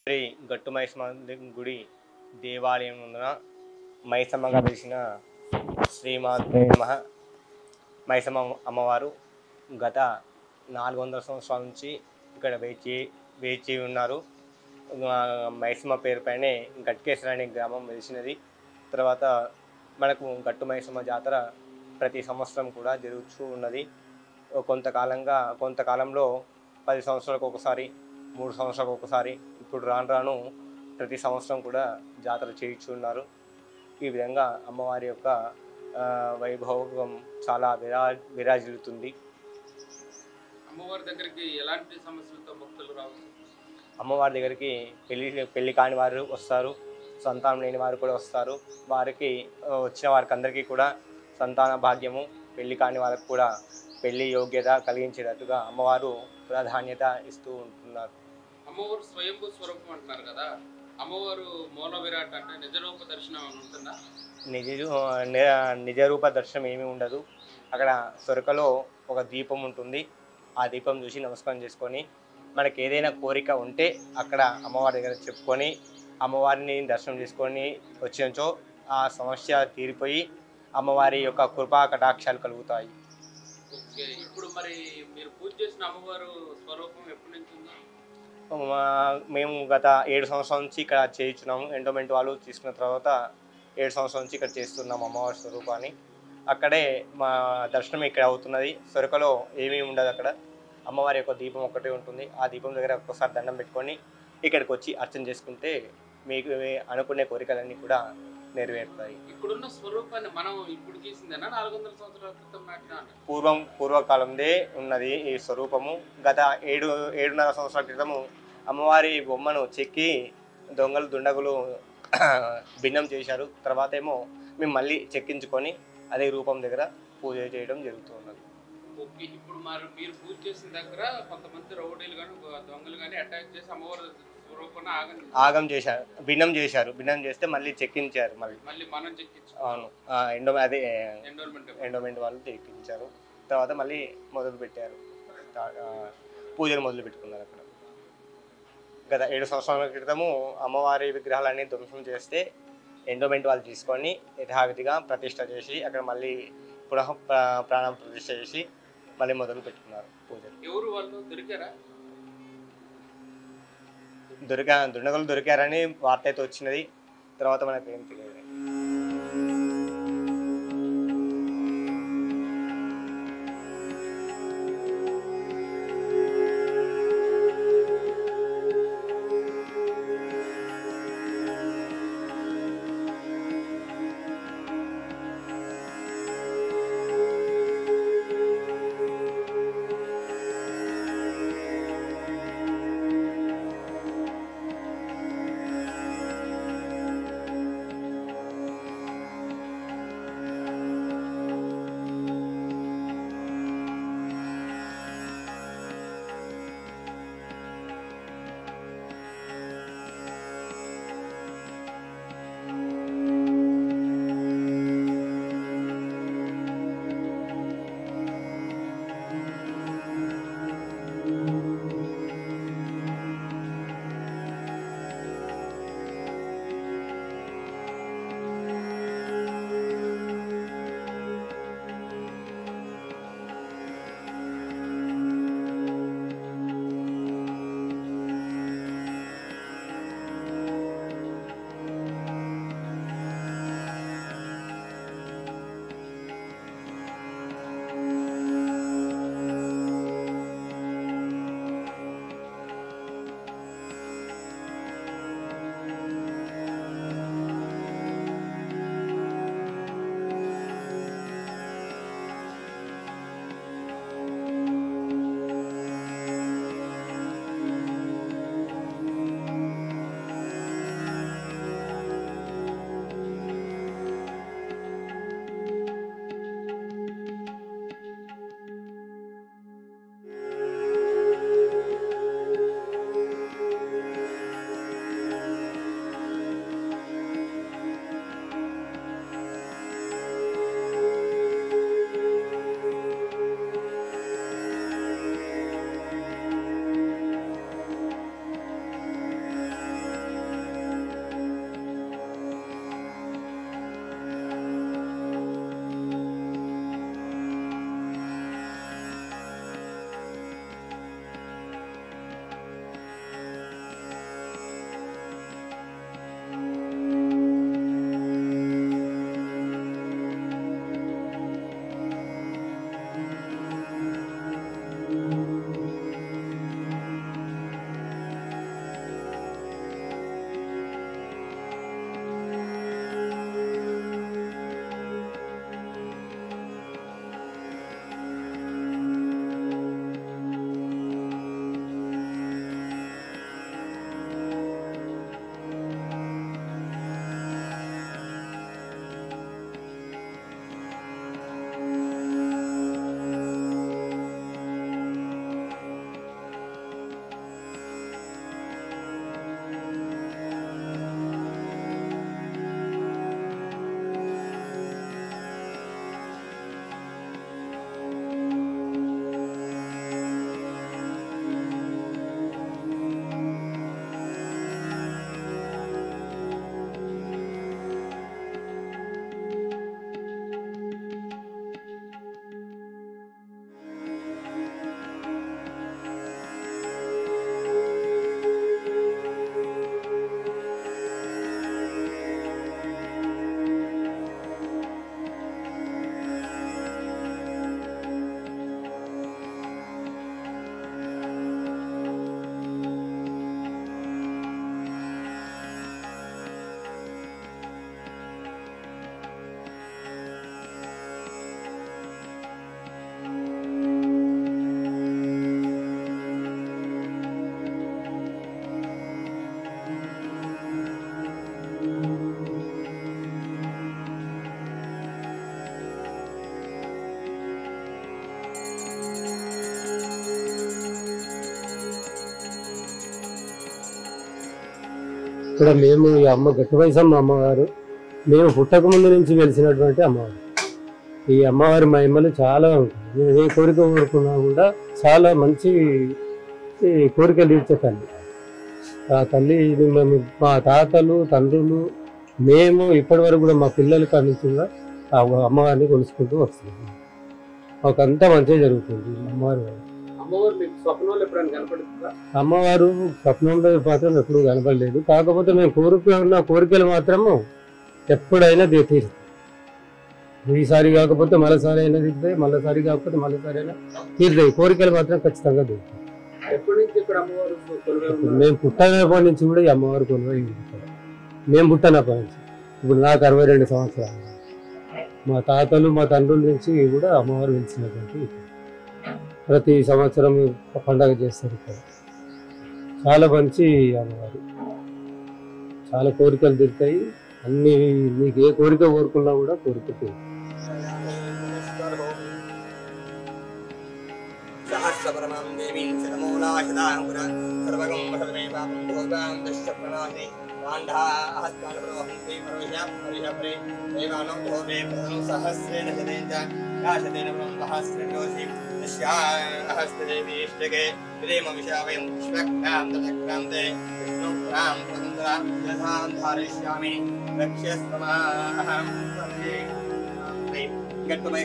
శ్రీ గట్టు మైసమ్మ గుడి దేవాలయం ముందున మైసమ్మగా వెలిసిన శ్రీమాత్రే నమః. మైసమ్మ అమ్మవారు గత 400 సంవత్సరాల నుంచి ఇక్కడ వేచి ఉన్నారు. మైసమ్మ పేరుపైనే గట్కేశ్వర అనే గ్రామం వెలిసినది. తర్వాత మనకు గట్టు మైసమ్మ జాతర ప్రతి సంవత్సరం కూడా జరుగుతూ ఉన్నది. కొంతకాలంలో 10 సంవత్సరాలకు ఒకసారి, 3 సంవత్సరాలకు ఒకసారి, ఇప్పుడు రాను రాను ప్రతి సంవత్సరం కూడా జాతర చేయించున్నారు. ఈ విధంగా అమ్మవారి యొక్క వైభవం చాలా విరాజిల్లుతుంది. అమ్మవారి దగ్గరికి ఎలాంటి సమస్యలతో భక్తులు రావచ్చు? అమ్మవారి దగ్గరికి పెళ్లి కాని వారు వస్తారు, సంతానం లేని వారు కూడా వస్తారు. వారికి వచ్చిన వారికి అందరికీ కూడా సంతాన భాగ్యము, పెళ్లి కాని వారికి కూడా పెళ్లి యోగ్యత కలిగించేటట్టుగా అమ్మవారు ప్రాధాన్యత ఇస్తూ ఉంటున్నారు. అమ్మవారు స్వయంభూ స్వరూపం అంటున్నారు కదా, అమ్మవారు మూల విరాట్ అంటే నిజరూప దర్శనం ఉంటుందా? నిజ రూప దర్శనం ఏమీ ఉండదు. అక్కడ సొరకలో ఒక దీపం ఉంటుంది. ఆ దీపం చూసి నమస్కారం చేసుకొని మనకి ఏదైనా కోరిక ఉంటే అక్కడ అమ్మవారి దగ్గర చెప్పుకొని అమ్మవారిని దర్శనం చేసుకొని వచ్చినచో ఆ సమస్య తీరిపోయి అమ్మవారి యొక్క కృపా కటాక్షాలు కలుగుతాయి. ఓకే, ఇప్పుడు మరి మీరు పూజ చేసిన అమ్మవారు స్వరూపం ఎప్పటి నుంచి ఉందా? మేము గత 7 సంవత్సరాల నుంచి ఇక్కడ చేయించున్నాము. ఎండోమెంట్ వాళ్ళు తీసుకున్న తర్వాత 7 సంవత్సరాల నుంచి ఇక్కడ చేస్తున్నాము అమ్మవారి స్వరూపాన్ని. అక్కడే మా దర్శనం ఇక్కడ అవుతున్నది. సొరకలో ఏమీ ఉండదు. అక్కడ అమ్మవారి యొక్క దీపం ఒక్కటే ఉంటుంది. ఆ దీపం దగ్గర ఒక్కసారి దండం పెట్టుకొని ఇక్కడికి వచ్చి అర్చన చేసుకుంటే మీకు అనుకునే కోరికలన్నీ కూడా నెరవేరుతాయి. ఇప్పుడున్న స్వరూపాన్ని మనం ఇప్పుడు గీసిందేనా 400 సంవత్సరాల క్రితం నాటినా? పూర్వకాలందే ఉన్నది ఈ స్వరూపము. గత 7.5 సంవత్సరాల క్రితము అమ్మవారి బొమ్మను చెక్కి దొంగలు దుండగులు భిన్నం చేశారు. తర్వాత ఏమో మేము మళ్ళీ చెక్కించుకొని అదే రూపం దగ్గర పూజ చేయడం జరుగుతున్నది. ఓకే, ఇప్పుడు మరి మీరు పూజ చేసిన దగ్గర కొంతమంది రౌడీలు కానీ దొంగలు కానీ అటాక్ చేసి అమ్మవారి స్వరూపాన్ని ఆగం చేశారు, భిన్నం చేశారు. భిన్నం చేస్తే మళ్ళీ చెక్కించారు. మళ్ళీ మనం చెక్కించు. అవును, ఎండోమెంట్ వాళ్ళు చెక్కించారు. తర్వాత మళ్ళీ మొదలు పెట్టారు, పూజలు మొదలు పెట్టుకున్నారు. అక్కడ గత 7 సంవత్సరాల క్రితము అమ్మవారి విగ్రహాలన్నీ ధ్వంసం చేస్తే ఎండోమెంట్ వాళ్ళు తీసుకొని యథావిధిగా ప్రతిష్ట చేసి అక్కడ మళ్ళీ పునః ప్రాణ ప్రతిష్ట చేసి మళ్ళీ మొదలు పెట్టుకున్నారు పూజలు. ఎవరు వాళ్ళు దొరికారా? దుండగులు దొరికారని వార్త అయితే వచ్చినది. తర్వాత మనకు ఏం తెలియదు. ఇక్కడ మేము ఈ అమ్మ గట్టుమైసమ్మ అమ్మవారు మేము పుట్టక ముందు నుంచి వెలిసినటువంటి అమ్మవారు. ఈ అమ్మవారి మహిమలు చాలా ఉంటాయి. మేము ఏ కోరిక కోరుకున్నా కూడా చాలా మంచి కోరికలు తీర్చే తల్లి. ఆ తల్లి మేము మా తాతలు తండ్రులు మేము ఇప్పటి వరకు కూడా మా పిల్లల కాడి నుంచి కూడా ఆ అమ్మవారిని కొలుసుకుంటూ వస్తున్నాం. మాకంతా మంచిగా జరుగుతుంది అమ్మవారి వల్ల. అమ్మవారు స్వప్నంలో మాత్రం ఎప్పుడు కనపడలేదు. కాకపోతే మేము కోరుకున్న కోరికలు మాత్రము ఎప్పుడైనా తీరుతాయి. ఈసారి కాకపోతే మరోసారి అయినా తీరుతాయి, మళ్ళీసారి కాకపోతే మళ్ళీసారి అయినా తీరుతాయి. కోరికలు మాత్రం ఖచ్చితంగా తీరుతాయి. మేము పుట్టినప్పటి నుంచి కూడా ఈ అమ్మవారు కొలువై ఉంటారు. మేము పుట్టినప్పటి నుంచి ఇప్పుడు నాకు 62 సంవత్సరాలు. మా తాతలు మా తండ్రుల నుంచి కూడా అమ్మవారు వెలిసినటువంటి ప్రతి సంవత్సరం పండగ చేస్తారు ఇక్కడ. చాలా మంచి అమ్మవారు, చాలా కోరికలు తీరుతాయి. అన్ని మీకు ఏ కోరిక కోరుకున్నా కూడా కోరిక తీరుతాయి. గట్టుమై